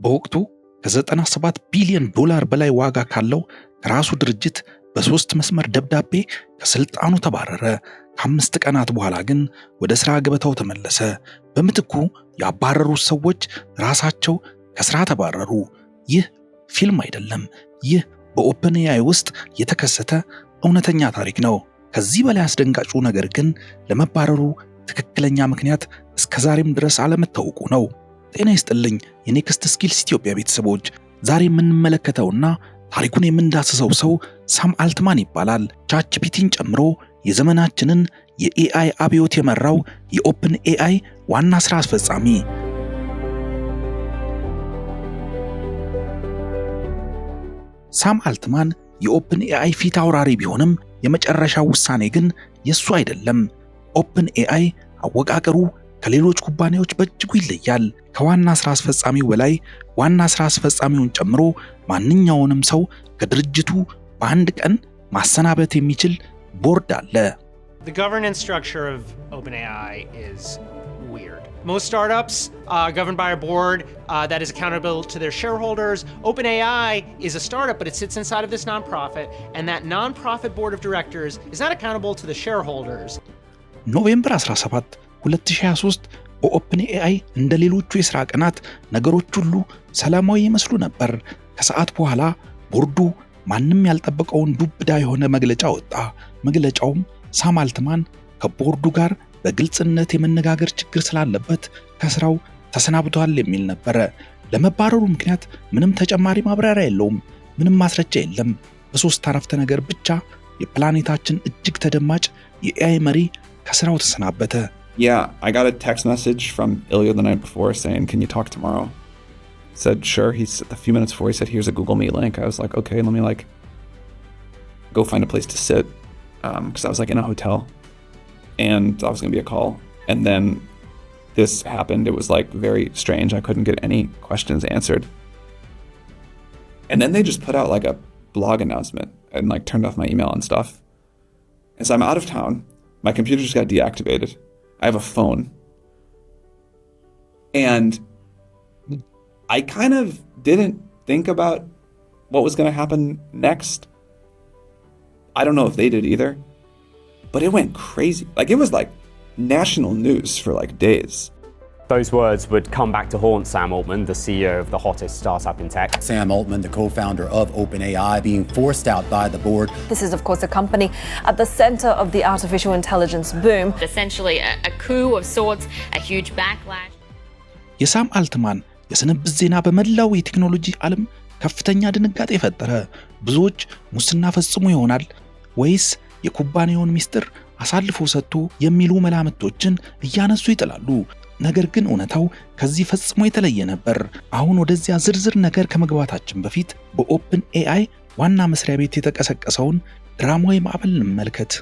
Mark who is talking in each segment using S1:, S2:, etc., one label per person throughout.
S1: በወቅቱ ከ97 ቢሊዮን ዶላር በላይ ዋጋ ካለው ራሱ ድርጅት በ3 መስመር ደብዳቤ ከስልጣኑ ተባረረ። ከ5 ቀናት በኋላ ግን ወደ ሥራ ገበታው ተመለሰ። በምትኩ ያባረሩት ሰዎች ራሳቸው ከሥራ ተባረሩ። ይህ ፊልም አይደለም። ይህ በኦፕንኤአይ ውስጥ የተከሰተ እውነተኛ ታሪክ ነው። ከዚህ በላይ አስደንጋጩ ነገር ግን ለመባረሩ ትክክለኛ ምክንያት እስከዛሬም ድረስ አለመታወቁ ነው። ጤና ይስጥልኝ የኔክስት ስኪልስ ኢትዮጵያ ቤተሰቦች፣ ዛሬ የምንመለከተውና ታሪኩን የምንዳስሰው ሰው ሳም አልትማን ይባላል። ቻትጂፒቲን ጨምሮ የዘመናችንን የኤአይ አብዮት የመራው የኦፕንኤአይ ዋና ሥራ አስፈጻሚ። ሳም አልትማን የኦፕንኤአይ ፊት አውራሪ ቢሆንም የመጨረሻው ውሳኔ ግን የሱ አይደለም። ኦፕንኤአይ አወቃቀሩ ከሌሎች ኩባንያዎች በእጅጉ ይለያል። ከዋና ሥራ አስፈጻሚው በላይ ዋና ሥራ አስፈጻሚውን ጨምሮ ማንኛውንም ሰው ከድርጅቱ በአንድ ቀን ማሰናበት የሚችል ቦርድ አለ።
S2: The governance structure of OpenAI is weird. Most startups are governed by a board that is accountable to their shareholders. OpenAI is a startup, but it sits inside of this nonprofit, and that nonprofit board of directors is not accountable to the shareholders.
S1: ኖቬምበር 17 2023 በኦፕንኤአይ እንደ ሌሎቹ የሥራ ቀናት ነገሮች ሁሉ ሰላማዊ ይመስሉ ነበር። ከሰዓት በኋላ ቦርዱ ማንም ያልጠበቀውን ዱብዳ የሆነ መግለጫ ወጣ። መግለጫውም ሳም አልትማን ከቦርዱ ጋር በግልጽነት የመነጋገር ችግር ስላለበት ከስራው ተሰናብቷል የሚል ነበረ። ለመባረሩ ምክንያት ምንም ተጨማሪ ማብራሪያ የለውም። ምንም ማስረጃ የለም። በ3 አረፍተ ነገር ብቻ የፕላኔታችን እጅግ ተደማጭ የኤአይ መሪ ከስራው ተሰናበተ።
S3: Yeah, I got a text message from Ilya the night before saying, "Can you talk tomorrow?" Said, "Sure." A few minutes before he said, "Here's a Google Meet link." I was like, "Okay, let me go find a place to sit." Because I was in a hotel and I was going to be a call. And then this happened. It was very strange. I couldn't get any questions answered. And then they just put out a blog announcement and turned off my email and stuff. And so I'm out of town. My computer just got deactivated. I have a phone. And I kind of didn't think about what was going to happen next. I don't know if they did either, but it went crazy. It was national news for days.
S4: Those words would come back to haunt Sam Altman, the CEO of the hottest startup in tech.
S5: Sam Altman, the co-founder of OpenAI, being forced out by the board.
S6: This is, of course, a company at the center of the artificial intelligence boom.
S7: Essentially a coup of sorts, a huge backlash.
S1: የሳም አልትማን የስንብት ዜና በመላው የቴክኖሎጂ ዓለም ከፍተኛ ድንጋጤ ፈጠረ። ብዙዎች ሙስና ፈጽሞ ይሆናል ወይስ የኩባንያውን ሚስጥር አሳልፎ ሰጥቶ የሚሉ መላምቶችን እያነሱ ይጥላሉ። ነገር ግን እውነታው ከዚህ ፈጽሞ የተለየ ነበር። አሁን ወደዚያ ዝርዝር ነገር ከመግባታችን በፊት በኦፕንኤአይ ዋና መስሪያ ቤት የተቀሰቀሰውን ድራማዊ ማዕበል እንመልከት።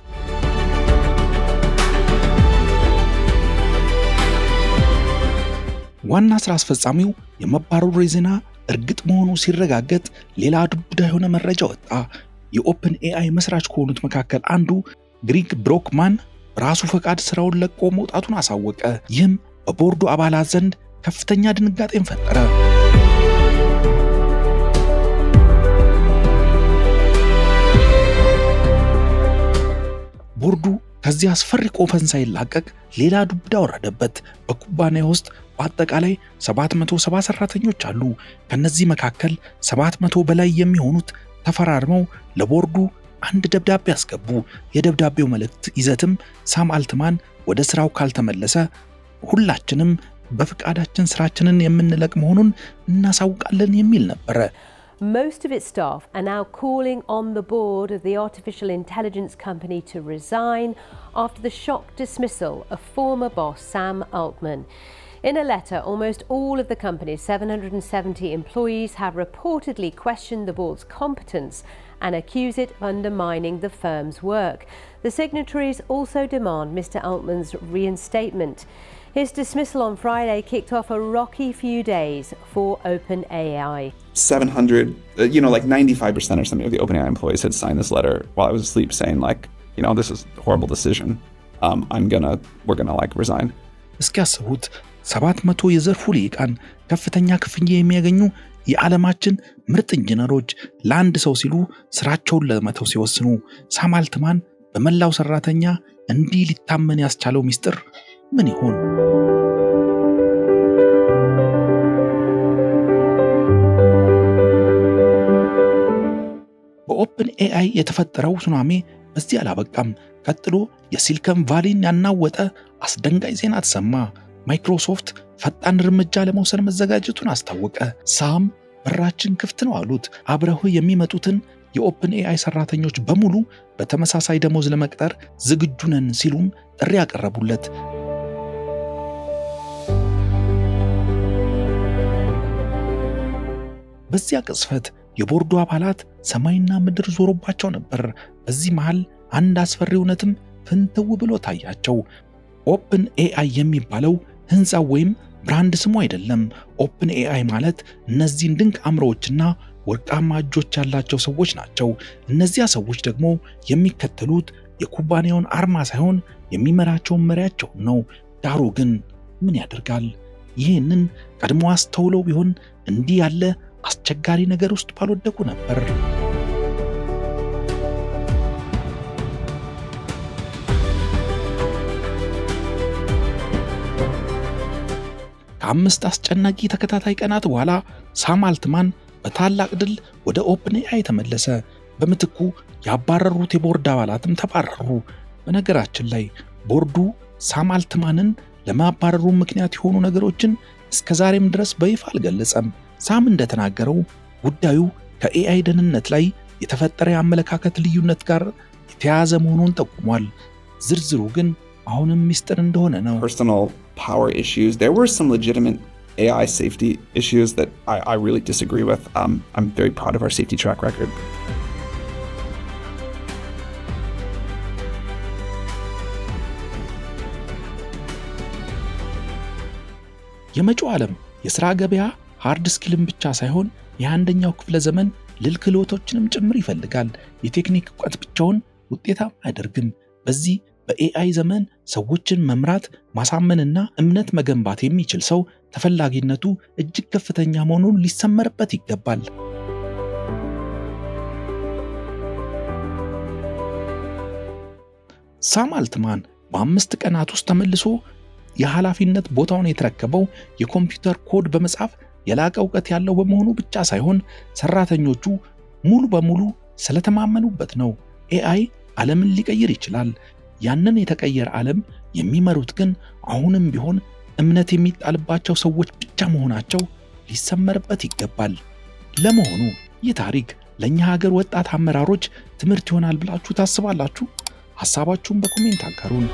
S1: ዋና ሥራ አስፈጻሚው የመባረሩ ዜና እርግጥ መሆኑ ሲረጋገጥ ሌላ ዱብዳ የሆነ መረጃ ወጣ። የኦፕንኤአይ መስራች ከሆኑት መካከል አንዱ ግሪግ ብሮክማን በራሱ ፈቃድ ስራውን ለቆ መውጣቱን አሳወቀ። ይህም በቦርዱ አባላት ዘንድ ከፍተኛ ድንጋጤን ፈጠረ። ቦርዱ ከዚህ አስፈሪ ቆፈን ሳይላቀቅ ሌላ ዱብዳ ወረደበት። በኩባንያው ውስጥ በአጠቃላይ 770 ሰራተኞች አሉ። ከነዚህ መካከል 700 በላይ የሚሆኑት ተፈራርመው ለቦርዱ አንድ ደብዳቤ አስገቡ። የደብዳቤው መልእክት ይዘትም ሳም አልትማን ወደ ስራው ካልተመለሰ ሁላችንም በፍቃዳችን ስራችንን የምንለቅ መሆኑን እናሳውቃለን የሚል ነበረ።
S8: Most of its staff are now calling on the board of the artificial intelligence company to resign after the shock dismissal of former boss Sam Altman. In a letter, almost all of the company's 770 employees have reportedly questioned the board's competence and accuse it of undermining the firm's work. The signatories also demand Mr. Altman's reinstatement. His dismissal on Friday kicked off a rocky few days for OpenAI.
S3: 700, 95% or something of the OpenAI employees had signed this letter while I was asleep saying this is a horrible decision. We're gonna resign.
S1: እስኪ ያስቡት 700 የዘርፉ ልሂቃን፣ ከፍተኛ ክፍያ የሚያገኙ የዓለማችን ምርጥ ኢንጂነሮች ለአንድ ሰው ሲሉ ስራቸውን ለመተው ሲወስኑ፣ ሳም አልትማን በመላው ሰራተኛ እንዲህ ሊታመን ያስቻለው ሚስጥር ምን ይሆን? በኦፕን ኤአይ የተፈጠረው ሱናሚ በዚህ አላበቃም። ቀጥሎ የሲሊከን ቫሊን ያናወጠ አስደንጋጭ ዜና ተሰማ። ማይክሮሶፍት ፈጣን እርምጃ ለመውሰድ መዘጋጀቱን አስታወቀ። ሳም በራችን ክፍት ነው አሉት። አብረው የሚመጡትን የኦፕን ኤአይ ሰራተኞች በሙሉ በተመሳሳይ ደሞዝ ለመቅጠር ዝግጁ ነን ሲሉም ጥሪ ያቀረቡለት። በዚያ ቅጽበት የቦርዱ አባላት ሰማይና ምድር ዞሮባቸው ነበር። በዚህ መሃል አንድ አስፈሪ እውነትም ፍንትው ብሎ ታያቸው። ኦፕን ኤአይ የሚባለው ህንፃው ወይም ብራንድ ስሙ አይደለም። ኦፕን ኤአይ ማለት እነዚህን ድንቅ አእምሮዎችና ወርቃማ እጆች ያላቸው ሰዎች ናቸው። እነዚያ ሰዎች ደግሞ የሚከተሉት የኩባንያውን አርማ ሳይሆን የሚመራቸውን መሪያቸውን ነው። ዳሩ ግን ምን ያደርጋል፣ ይህንን ቀድሞ አስተውለው ቢሆን እንዲህ ያለ አስቸጋሪ ነገር ውስጥ ባልወደቁ ነበር። ከአምስት አስጨናቂ ተከታታይ ቀናት በኋላ ሳም አልትማን በታላቅ ድል ወደ ኦፕን ኤአይ ተመለሰ። በምትኩ ያባረሩት የቦርድ አባላትም ተባረሩ። በነገራችን ላይ ቦርዱ ሳም አልትማንን ለማባረሩ ምክንያት የሆኑ ነገሮችን እስከዛሬም ድረስ በይፋ አልገለጸም። ሳም እንደተናገረው ጉዳዩ ከኤአይ ደህንነት ላይ የተፈጠረ የአመለካከት ልዩነት ጋር የተያያዘ መሆኑን ጠቁሟል። ዝርዝሩ ግን አሁንም ሚስጥር እንደሆነ ነው።
S3: Personal power issues. There were some legitimate AI safety issues that I really disagree with. I'm very proud of our safety track record.
S1: የመጪው ዓለም የሥራ ገበያ ሃርድ ስኪልን ብቻ ሳይሆን የአንደኛው ክፍለ ዘመን ልል ክህሎቶችንም ጭምር ይፈልጋል። የቴክኒክ እውቀት ብቻውን ውጤታማ አያደርግም። በዚህ በኤአይ ዘመን ሰዎችን መምራት፣ ማሳመንና እምነት መገንባት የሚችል ሰው ተፈላጊነቱ እጅግ ከፍተኛ መሆኑን ሊሰመርበት ይገባል። ሳም አልትማን በ5 ቀናት ውስጥ ተመልሶ የኃላፊነት ቦታውን የተረከበው የኮምፒውተር ኮድ በመጻፍ የላቀ እውቀት ያለው በመሆኑ ብቻ ሳይሆን ሰራተኞቹ ሙሉ በሙሉ ስለተማመኑበት ነው። ኤአይ ዓለምን ሊቀይር ይችላል። ያንን የተቀየረ ዓለም የሚመሩት ግን አሁንም ቢሆን እምነት የሚጣልባቸው ሰዎች ብቻ መሆናቸው ሊሰመርበት ይገባል። ለመሆኑ ይህ ታሪክ ለኛ ሀገር ወጣት አመራሮች ትምህርት ይሆናል ብላችሁ ታስባላችሁ? ሐሳባችሁን በኮሜንት አጋሩን።